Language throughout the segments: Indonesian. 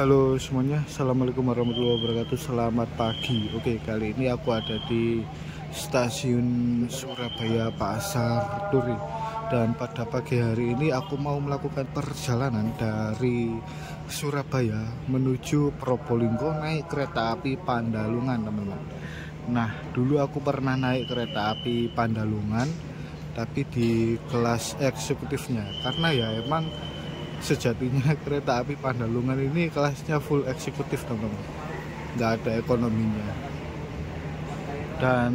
Halo semuanya, assalamualaikum warahmatullahi wabarakatuh. Selamat pagi. Oke, kali ini aku ada di stasiun Surabaya Pasar Turi. Dan pada pagi hari ini aku mau melakukan perjalanan dari Surabaya menuju Probolinggo naik kereta api Pandalungan, teman-teman. Nah, dulu aku pernah naik kereta api Pandalungan, tapi di kelas eksekutifnya. Karena ya emang sejatinya kereta api Pandalungan ini kelasnya full eksekutif, teman-teman, nggak ada ekonominya. Dan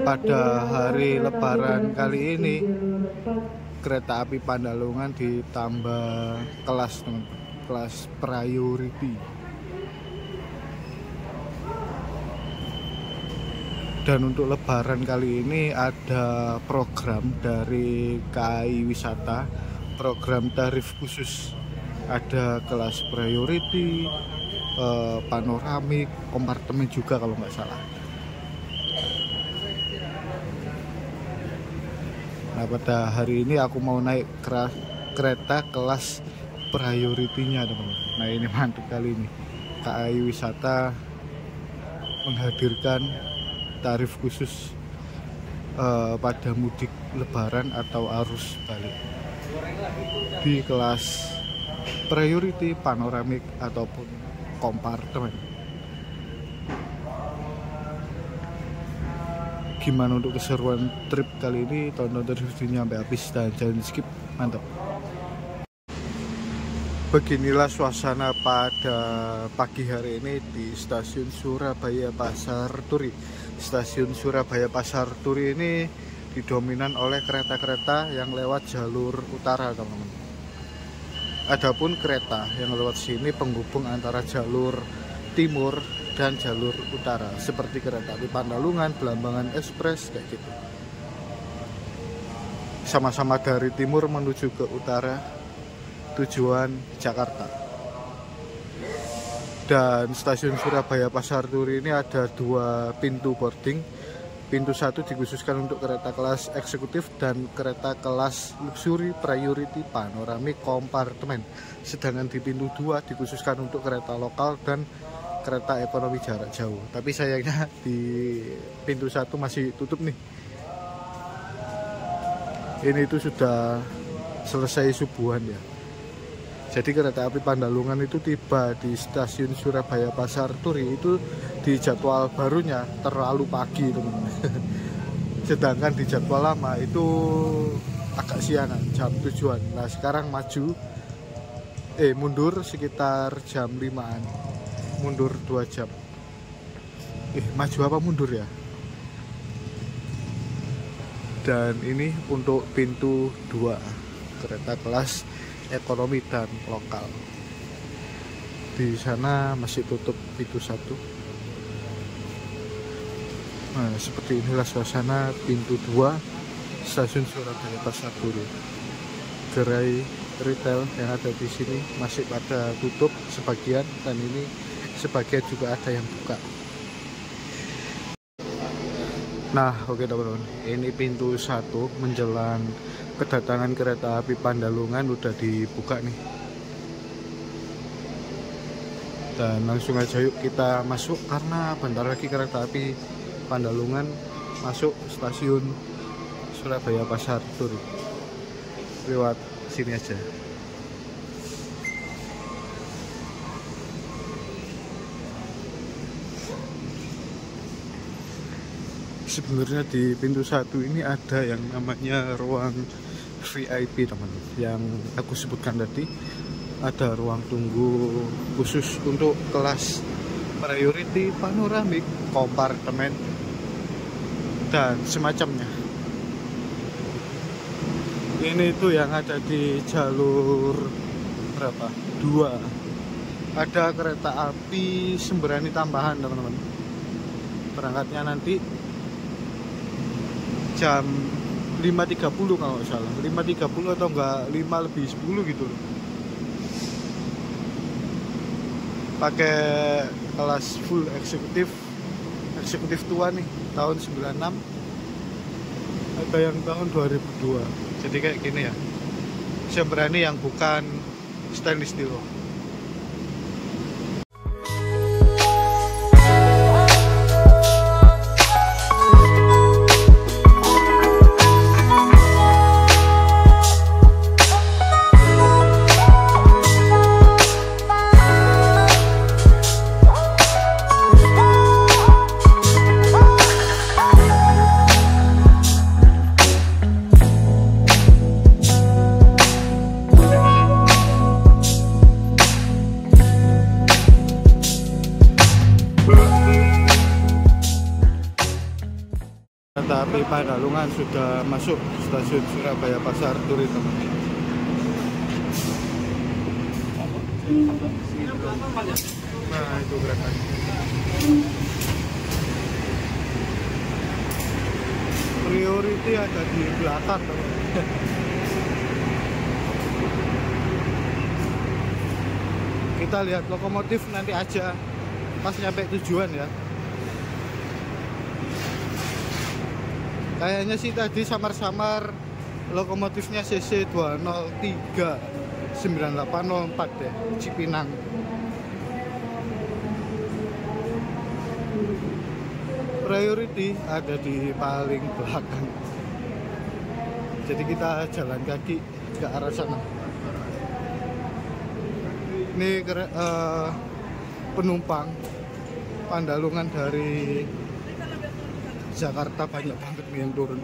pada hari Lebaran kali ini kereta api Pandalungan ditambah kelas, teman-teman, kelas priority. Dan untuk Lebaran kali ini ada program dari KAI Wisata, program tarif khusus. Ada kelas priority, panoramik, kompartemen juga kalau nggak salah. Nah, pada hari ini aku mau naik kereta kelas priority-nya, teman-teman. Nah, ini mantap kali ini. KAI Wisata menghadirkan tarif khusus pada mudik Lebaran atau arus balik di kelas priority, panoramik ataupun kompartemen. Gimana untuk keseruan trip kali ini? Tonton terus videonya sampai habis dan jangan skip. Mantap. Beginilah suasana pada pagi hari ini di stasiun Surabaya Pasar Turi. Stasiun Surabaya Pasar Turi ini didominan oleh kereta-kereta yang lewat jalur utara, teman-teman. Adapun kereta yang lewat sini penghubung antara jalur timur dan jalur utara, seperti kereta api Pandalungan, Belambangan Express, kayak gitu. Sama-sama dari timur menuju ke utara, tujuan Jakarta. Dan stasiun Surabaya Pasar Turi ini ada dua pintu boarding. Pintu satu dikhususkan untuk kereta kelas eksekutif dan kereta kelas luxury, priority, panoramik, kompartemen. Sedangkan di pintu 2 dikhususkan untuk kereta lokal dan kereta ekonomi jarak jauh. Tapi sayangnya di pintu 1 masih tutup nih. Ini itu sudah selesai subuhan ya. Jadi kereta api Pandalungan itu tiba di stasiun Surabaya Pasar Turi itu di jadwal barunya terlalu pagi, teman-teman. Sedangkan di jadwal lama itu agak siangan, jam 7-an. Nah, sekarang mundur sekitar jam 5-an. Mundur 2 jam. Maju apa mundur ya? Dan ini untuk pintu 2 kereta kelas ekonomi dan lokal. Di sana masih tutup pintu 1. Nah, seperti inilah suasana pintu 2 stasiun Surabaya Pasar Turi. Gerai retail yang ada di sini masih pada tutup sebagian, dan ini sebagian juga ada yang buka. Nah, oke teman-teman, ini pintu 1 menjelang kedatangan kereta api Pandalungan udah dibuka nih. Dan langsung aja yuk kita masuk, karena bentar lagi kereta api Pandalungan masuk stasiun Surabaya Pasar Turi. Lewat sini aja. Sebenarnya di pintu 1 ini ada yang namanya ruang VIP, teman-teman, yang aku sebutkan tadi. Ada ruang tunggu khusus untuk kelas priority, panoramik, kompartemen, dan semacamnya. Ini itu yang ada di jalur berapa? 2. Ada kereta api Sembrani tambahan, teman-teman. Berangkatnya nanti jam 5.30 kalau nggak salah, 5.30 atau enggak 5:10 gitu loh. Pakai kelas full eksekutif tua nih, tahun 96. Ada yang tahun 2002. Jadi kayak gini ya, Sembrani yang bukan stainless steel. Kereta api Pandalungan sudah masuk stasiun Surabaya Pasar Turi, teman. Nah, itu gerakan. Priority ada di belakang, teman. Kita lihat lokomotif nanti aja pas nyampe tujuan ya. Kayaknya sih tadi samar-samar lokomotifnya CC 203 9804 deh, Cipinang. Priority ada di paling belakang. Jadi kita jalan kaki ke arah sana. Ini penumpang Pandalungan dari Jakarta banyak banget yang turun.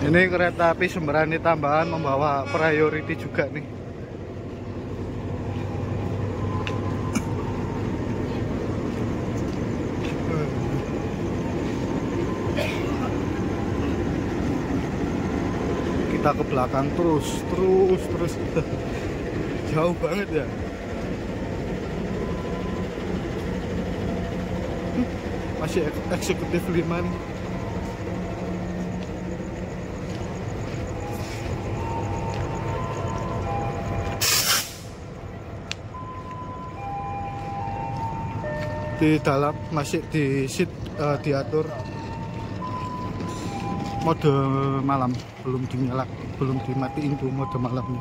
Ini kereta api Sembrani tambahan membawa priority juga nih. Kita ke belakang terus jauh banget ya. Masih eksekutif 5 nih. Di dalam masih di seat diatur mode malam, belum dinyalakan, belum dimatiin tuh mode malamnya.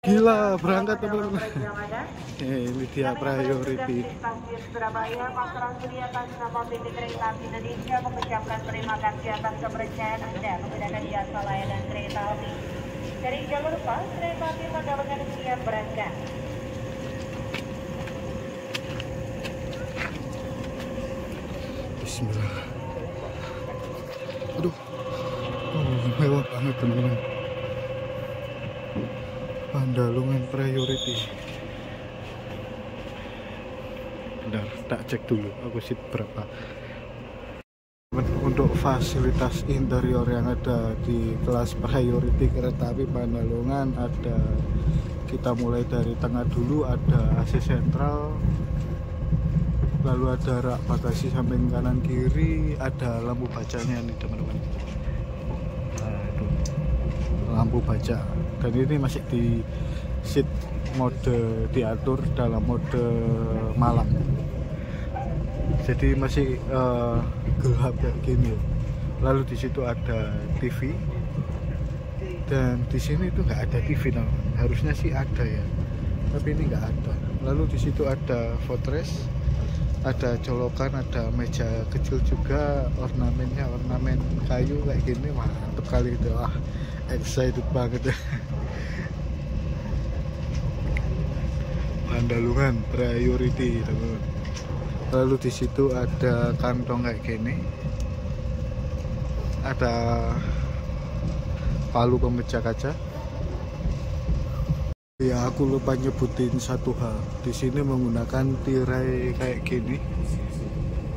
Gila, berangkat teman-teman. Ini dia priority. Stasiun Surabaya, Pasar Turi atas nama PT Kereta Api Indonesia mengucapkan terima kasih atas kepercayaan Anda menggunakan jasa layanan kereta api. Dari jalur pas, kereta api Pandalungan siap berangkat. Bismillah. Aduh, mewah banget teman-teman. Pandalungan priority. Bentar, tak cek dulu aku sih berapa. Untuk fasilitas interior yang ada di kelas priority kereta api Pandalungan ada, kita mulai dari tengah dulu, ada AC sentral, lalu ada rak bagasi samping kanan kiri, ada lampu bacanya nih teman-teman. Nah, itu lampu baca, dan ini masih di seat mode diatur dalam mode malam, jadi masih gelap kayak gini. Lalu di situ ada TV, dan di sini itu nggak ada TV teman. Harusnya sih ada ya, tapi ini nggak ada. Lalu di situ ada footrest, ada colokan, ada meja kecil juga, ornamennya ornamen kayu kayak gini, mantep kali itu. Wah, excited banget ya. Pandalungan priority teman-teman. Lalu di situ ada kantong kayak gini, ada palu pemecah kaca. Ya, aku lupa nyebutin satu hal. Di sini menggunakan tirai kayak gini.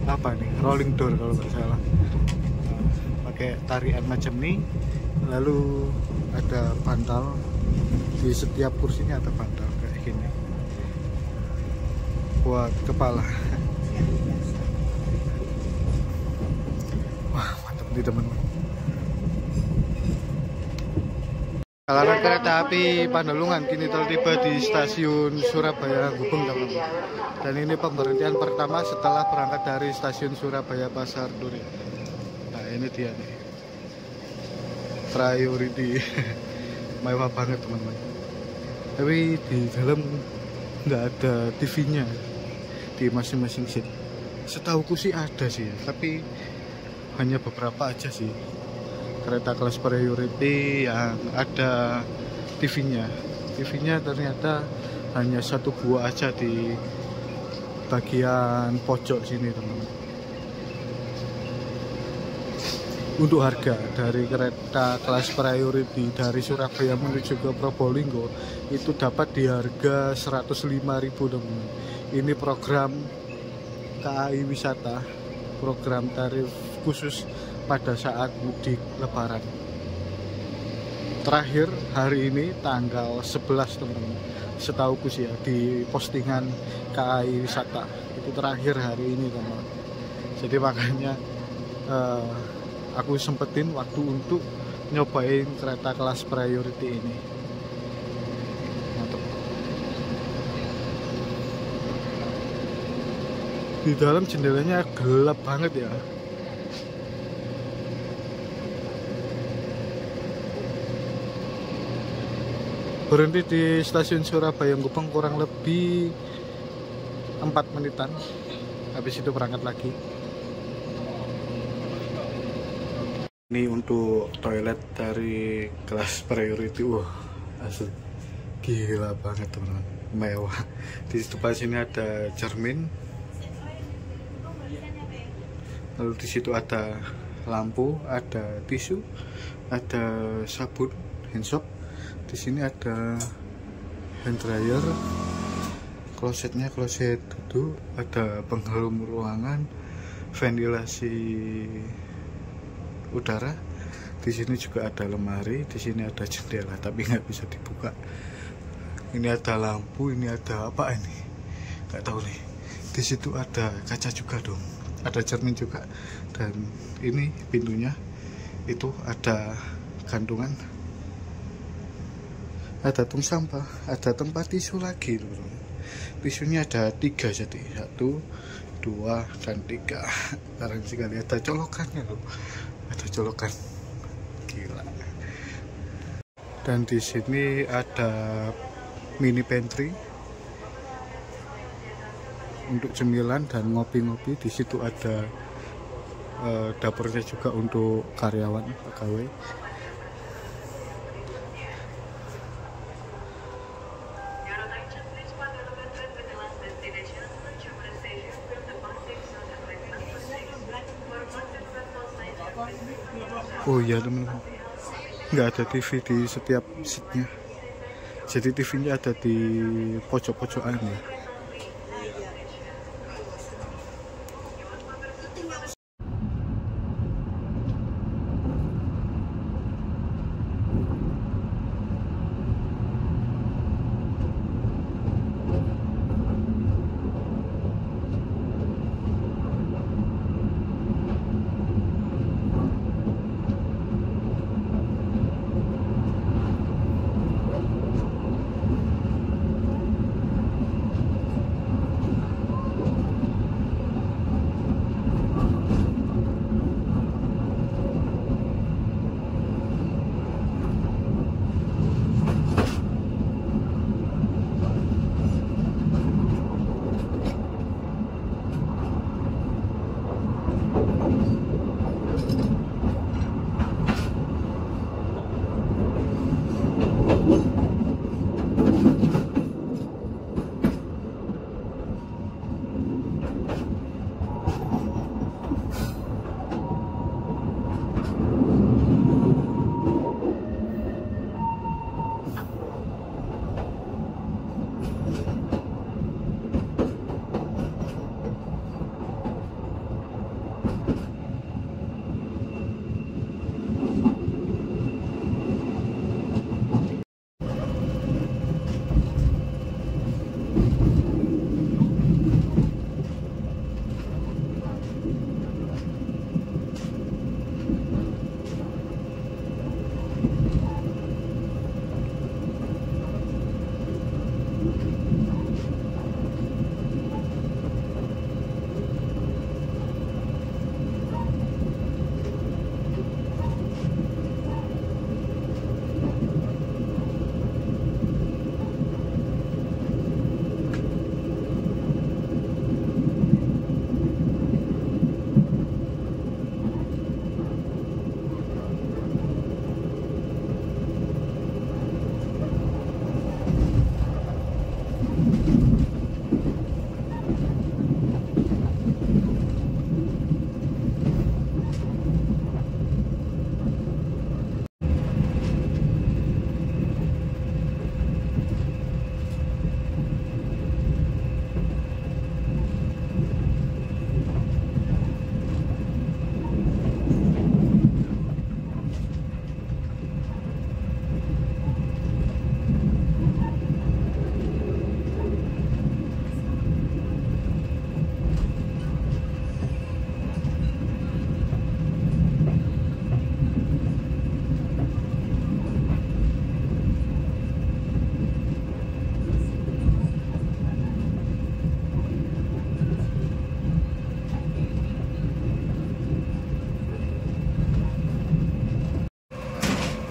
Apa nih? Rolling door kalau nggak salah. Pakai tarian macam ini. Lalu ada bantal. Di setiap kursinya ada bantal kayak gini. Buat kepala. Wah, mantap nih teman-teman. Perjalanan kereta api Pandalungan kini telah tiba di stasiun Surabaya Gubeng, teman-teman. Dan ini pemberhentian pertama setelah berangkat dari stasiun Surabaya Pasar Turi. Nah, ini dia nih, priority. Mewah banget teman-teman. Tapi di dalam nggak ada TV-nya di masing-masing seat. Setauku sih ada sih, tapi hanya beberapa aja sih kereta kelas priority yang ada TV-nya. TV-nya ternyata hanya satu buah aja di bagian pojok sini teman-teman. Untuk harga dari kereta kelas priority dari Surabaya menuju ke Probolinggo itu dapat di harga 105.000 teman-teman. Ini program KAI Wisata, program tarif khusus pada saat mudik lebaran. Terakhir hari ini tanggal 11 teman-teman, setauku sih ya, di postingan KAI Wisata itu terakhir hari ini teman-teman. Jadi makanya aku sempetin waktu untuk nyobain kereta kelas priority ini. Mantap. Di dalam jendelanya gelap banget ya. Berhenti di stasiun Surabaya Gubeng kurang lebih 4 menitan. Habis itu berangkat lagi. Ini untuk toilet dari kelas priority. Wah, asli gila banget teman-teman, mewah. Di depan sini ada cermin, lalu di situ ada lampu, ada tisu, ada sabun, handsoap. Di sini ada hand dryer, klosetnya kloset duduk, ada pengharum ruangan, ventilasi udara. Di sini juga ada lemari, di sini ada jendela tapi nggak bisa dibuka. Ini ada lampu, ini ada apa ini? Nggak tahu nih. Di situ ada kaca juga dong, ada cermin juga. Dan ini pintunya itu ada gantungan, ada tong sampah, ada tempat tisu lagi teman-teman. Tisunya ada 3, jadi 1, 2, dan 3. Keren sekali, ada colokannya loh, ada colokan, gila. Dan di sini ada mini pantry untuk cemilan dan ngopi-ngopi. Di situ ada dapurnya juga untuk karyawan pegawai. Oh iya teman-teman, nggak ada TV di setiap seatnya, jadi TV-nya ada di pojok-pojokan ya.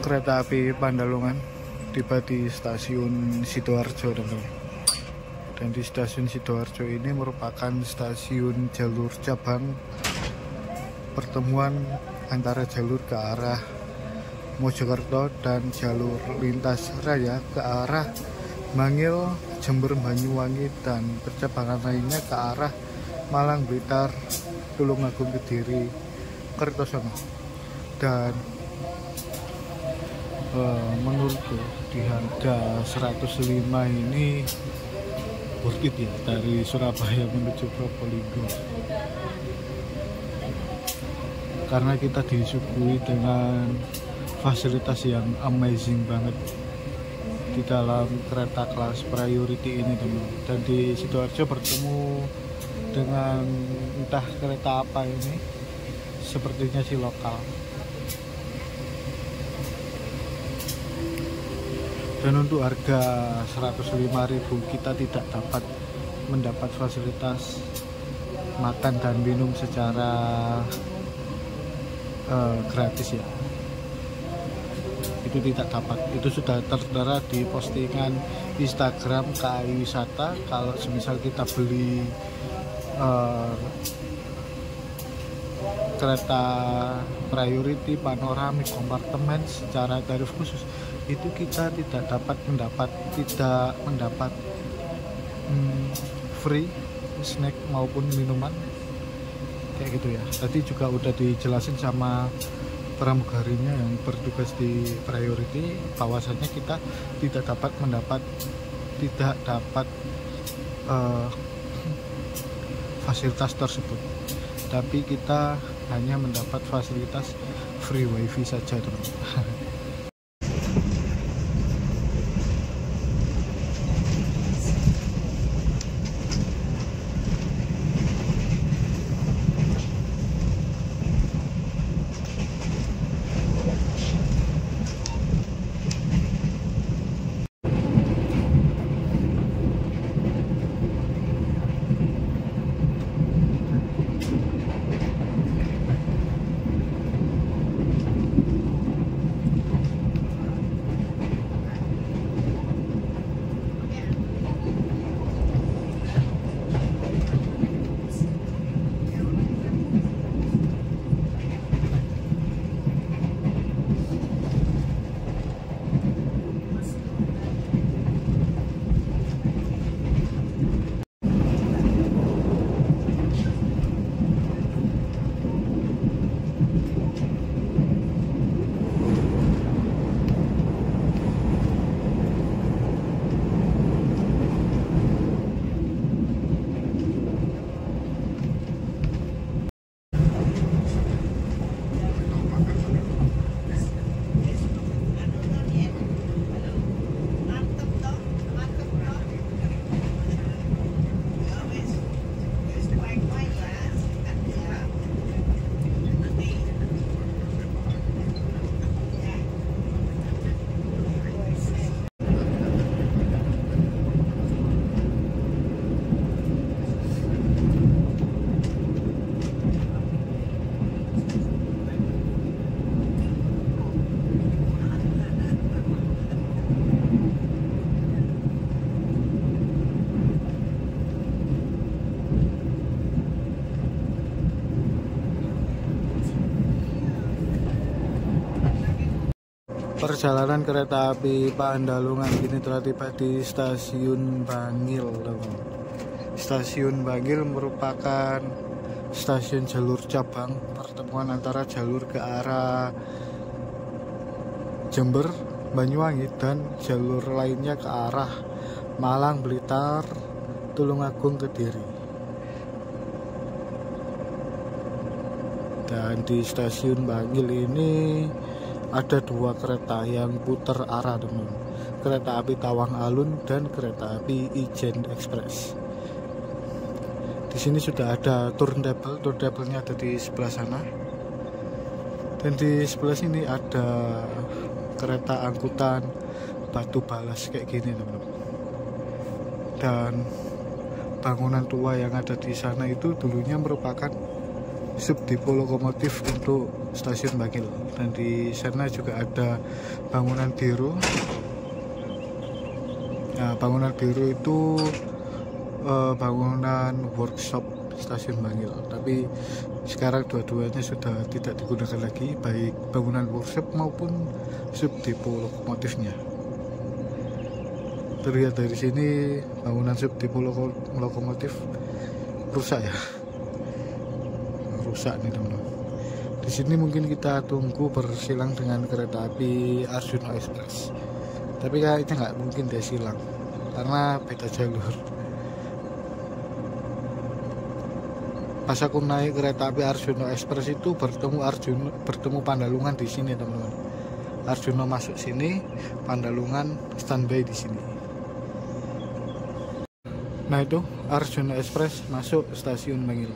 kereta api Pandalungan tiba di stasiun Sidoarjo, teman-teman. Dan di stasiun Sidoarjo ini merupakan stasiun jalur cabang pertemuan antara jalur ke arah Mojokerto dan jalur lintas raya ke arah Bangil, Jember, Banyuwangi, dan percabangan lainnya ke arah Malang, Blitar, Tulungagung, Kediri, Kertosono. Dan menurutku di harga 105 ini worth it ya, dari Surabaya menuju Probolinggo, karena kita disuguhi dengan fasilitas yang amazing banget di dalam kereta kelas priority ini, teman. Dan di Sidoarjo bertemu dengan entah kereta apa ini, sepertinya si lokal. Dan untuk harga 105.000 kita tidak dapat mendapat fasilitas makan dan minum secara gratis ya. Itu tidak dapat. Itu sudah tertera di postingan Instagram KAI Wisata. Kalau semisal kita beli kereta priority panoramik kompartemen secara tarif khusus, itu kita tidak mendapat free snack maupun minuman kayak gitu ya. Tadi juga udah dijelasin sama pramugarinya yang bertugas di priority bahwasanya kita tidak dapat fasilitas tersebut, tapi kita hanya mendapat fasilitas free wifi saja, teman-teman. Perjalanan kereta api Pandalungan kini telah tiba di stasiun Bangil. Stasiun Bangil merupakan stasiun jalur cabang pertemuan antara jalur ke arah Jember, Banyuwangi, dan jalur lainnya ke arah Malang, Blitar, Tulungagung, Kediri. Dan di stasiun Bangil ini ada dua kereta yang putar arah, teman. Kereta api Tawang Alun dan kereta api Ijen Express. Di sini sudah ada turntable-nya ada di sebelah sana. Dan di sebelah sini ada kereta angkutan batu balas kayak gini, teman. Dan bangunan tua yang ada di sana itu dulunya merupakan subdepo lokomotif untuk stasiun Bangil, dan di sana juga ada bangunan biru. Nah, bangunan biru itu bangunan workshop stasiun Bangil, tapi sekarang dua-duanya sudah tidak digunakan lagi, baik bangunan workshop maupun subdepo lokomotifnya. Terlihat dari sini bangunan subdepo lokomotif rusak ya, rusak nih teman-teman. Di sini mungkin kita tunggu bersilang dengan kereta api Arjuna Express, tapi kayaknya nggak mungkin dia silang karena beda jalur. Pas aku naik kereta api Arjuna Express itu bertemu Pandalungan di sini teman-teman. Arjuna masuk sini, Pandalungan standby di sini. Nah itu Arjuna Express masuk stasiun Bangil.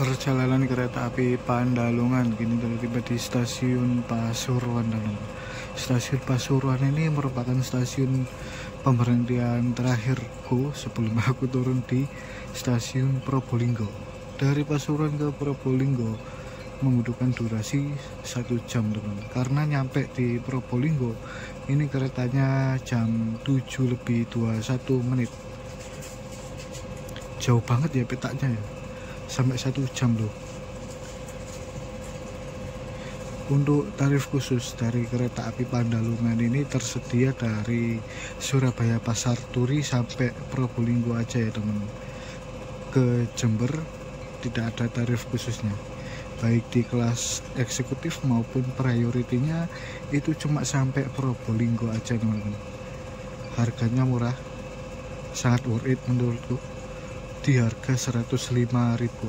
Perjalanan kereta api Pandalungan kini telah tiba di stasiun Pasuruan. Stasiun Pasuruan ini merupakan stasiun pemberhentian terakhirku sebelum aku turun di stasiun Probolinggo. Dari Pasuruan ke Probolinggo membutuhkan durasi 1 jam teman, karena nyampe di Probolinggo ini keretanya jam 7:21. Jauh banget ya petanya ya, sampai 1 jam loh. Untuk tarif khusus dari kereta api Pandalungan ini tersedia dari Surabaya Pasar Turi sampai Probolinggo aja ya teman. Ke Jember tidak ada tarif khususnya, baik di kelas eksekutif maupun prioritinya itu cuma sampai Probolinggo aja teman-teman. Harganya murah, sangat worth it menurutku, di harga 105.000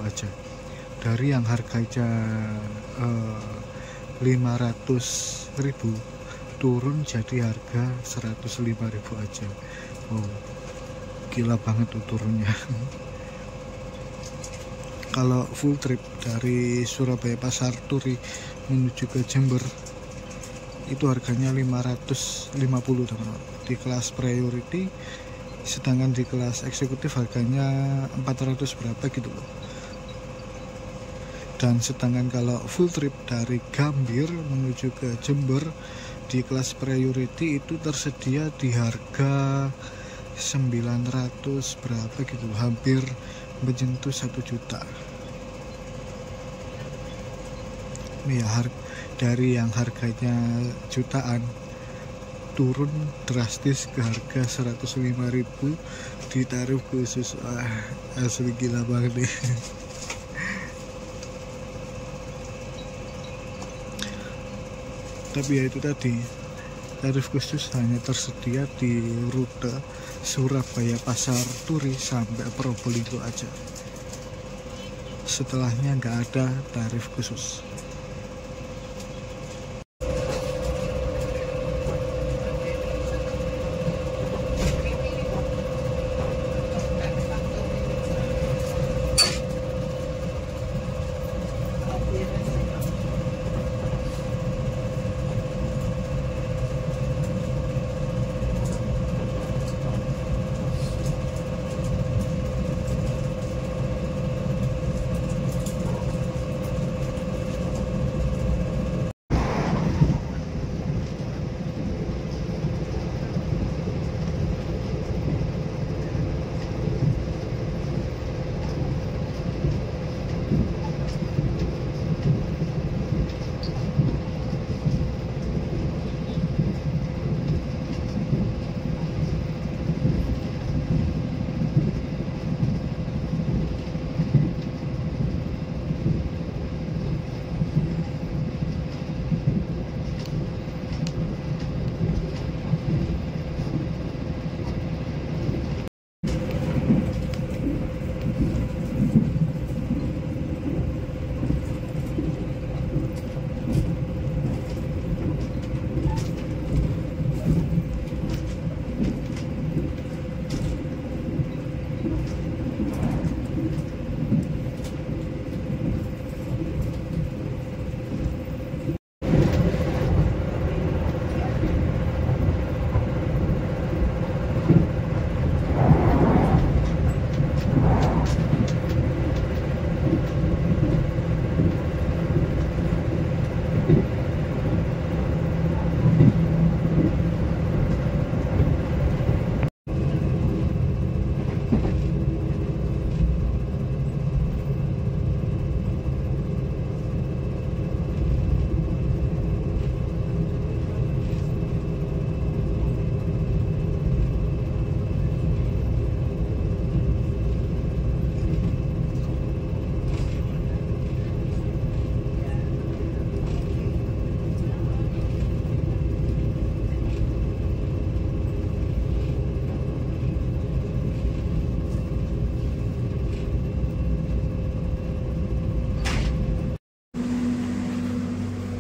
aja. Dari yang harganya 500.000 turun jadi harga 105.000 aja. Oh, gila banget tuh turunnya. Kalau full trip dari Surabaya Pasar Turi menuju ke Jember itu harganya 550 teman-teman di kelas priority, sedangkan di kelas eksekutif harganya 400 berapa gitu loh. Dan sedangkan kalau full trip dari Gambir menuju ke Jember di kelas priority itu tersedia di harga 900 berapa gitu, hampir menyentuh 1 juta. Ini ya, dari yang harganya jutaan turun drastis ke harga 105.000 di tarif khusus. Asli gila banget nih. Tapi ya itu tadi, tarif khusus hanya tersedia di rute Surabaya Pasar Turi sampai Probolinggo aja. Setelahnya nggak ada tarif khusus.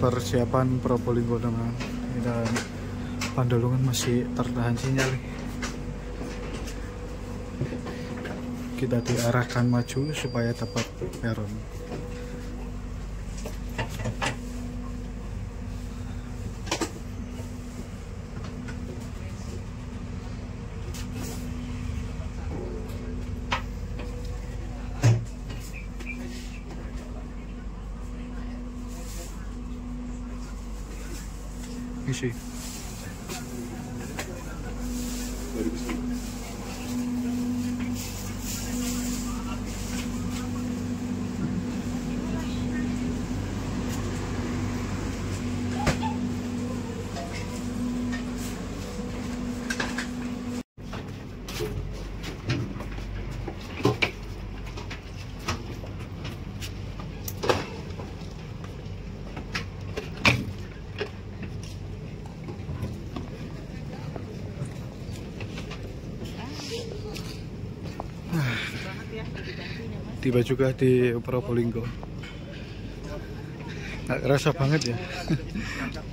Persiapan Probolinggo teman, dan Pandolongan masih tertahan sinyal. Kita diarahkan maju supaya tepat peron. Isi. Tiba juga di Probolinggo. Nggak kerasa banget ya.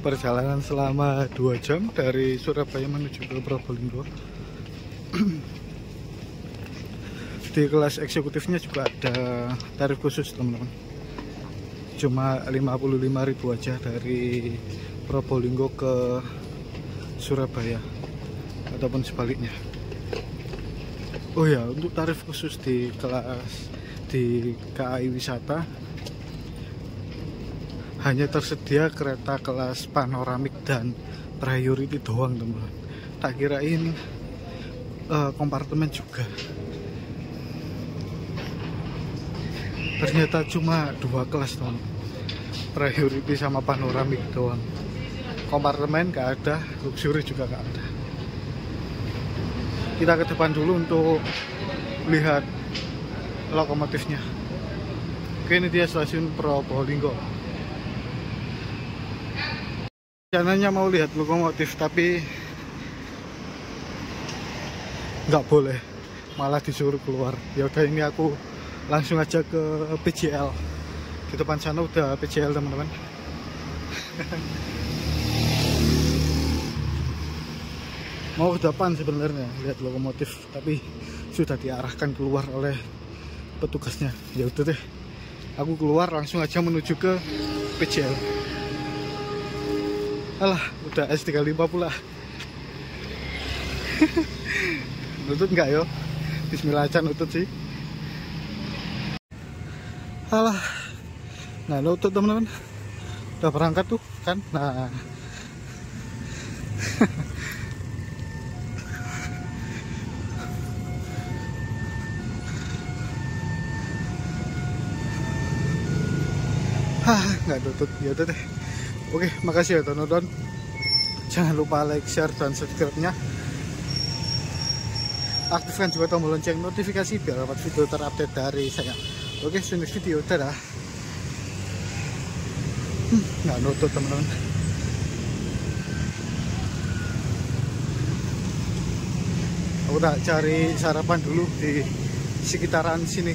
Perjalanan selama 2 jam dari Surabaya menuju ke Probolinggo. Di kelas eksekutifnya juga ada tarif khusus teman-teman, cuma 55.000 aja dari Probolinggo ke Surabaya ataupun sebaliknya. Oh ya, untuk tarif khusus di kelas di KAI Wisata hanya tersedia kereta kelas panoramik dan priority doang teman-teman. Tak kirain kompartemen juga. Ternyata cuma 2 kelas teman, priority sama panoramik doang. Kompartemen gak ada, luxury juga gak ada. Kita ke depan dulu untuk lihat lokomotifnya. Oke, ini dia stasiun Probolinggo. Rencananya mau lihat lokomotif tapi nggak boleh, malah disuruh keluar. Ya udah, ini aku langsung aja ke PJL. Di depan sana udah PJL teman-teman. Mau ke depan sebenarnya lihat lokomotif, tapi sudah diarahkan keluar oleh petugasnya. Ya udah deh, aku keluar langsung aja menuju ke PJL. Alah, udah S35 pula. Nutut nggak yo? Bismillah aja nutut sih. Alah, nah nutut teman-teman. Udah berangkat tuh kan. Nah, nggak nutut. Ya udah deh. Oke, makasih ya tonton. Jangan lupa like, share, dan subscribe-nya. Aktifkan juga tombol lonceng notifikasi biar dapat video terupdate dari saya. Oke, see you next video. Dadah. Nggak nutut teman-teman. Aku udah cari sarapan dulu di sekitaran sini.